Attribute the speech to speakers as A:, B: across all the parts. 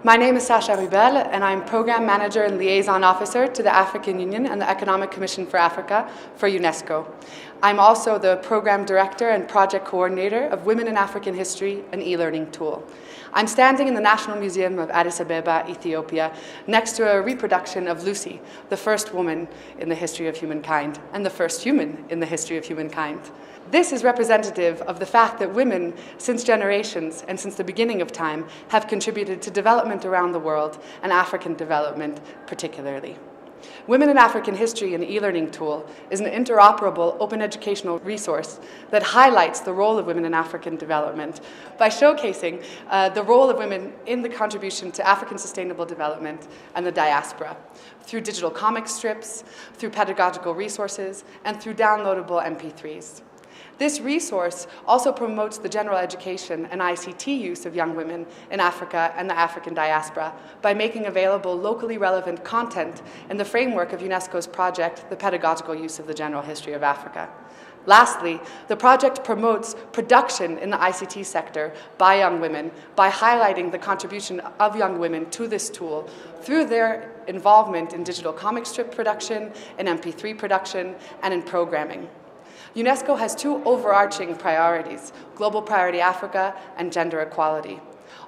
A: My name is Sasha Rubel, and I'm Program Manager and Liaison Officer to the African Union and the Economic Commission for Africa for UNESCO. I'm also the Program Director and Project Coordinator of Women in African History, an e-learning tool. I'm standing in the National Museum of Addis Ababa, Ethiopia, next to a reproduction of Lucy, the first woman in the history of humankind, and the first human in the history of humankind. This is representative of the fact that women, since generations and since the beginning of time, have contributed to development around the world, and African development particularly. Women in African History, an e-learning tool, is an interoperable open educational resource that highlights the role of women in African development by showcasing the role of women in the contribution to African sustainable development and the diaspora through digital comic strips, through pedagogical resources, and through downloadable MP3s. This resource also promotes the general education and ICT use of young women in Africa and the African diaspora by making available locally relevant content in the framework of UNESCO's project, The Pedagogical Use of the General History of Africa. Lastly, the project promotes production in the ICT sector by young women by highlighting the contribution of young women to this tool through their involvement in digital comic strip production, in MP3 production, and in programming. UNESCO has two overarching priorities, Global Priority Africa and gender equality.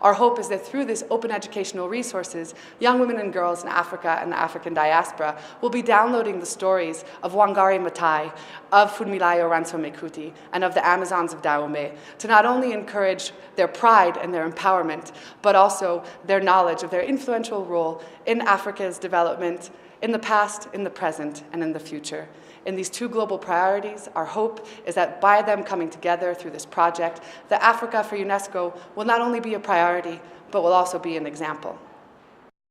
A: Our hope is that through this open educational resources, young women and girls in Africa and the African diaspora will be downloading the stories of Wangari Maathai, of Funmilayo Ransome-Kuti, and of the Amazons of Dahomey to not only encourage their pride and their empowerment, but also their knowledge of their influential role in Africa's development in the past, in the present, and in the future. In these two global priorities, our hope is that by them coming together through this project, that Africa for UNESCO will not only be a priority, but will also be an example.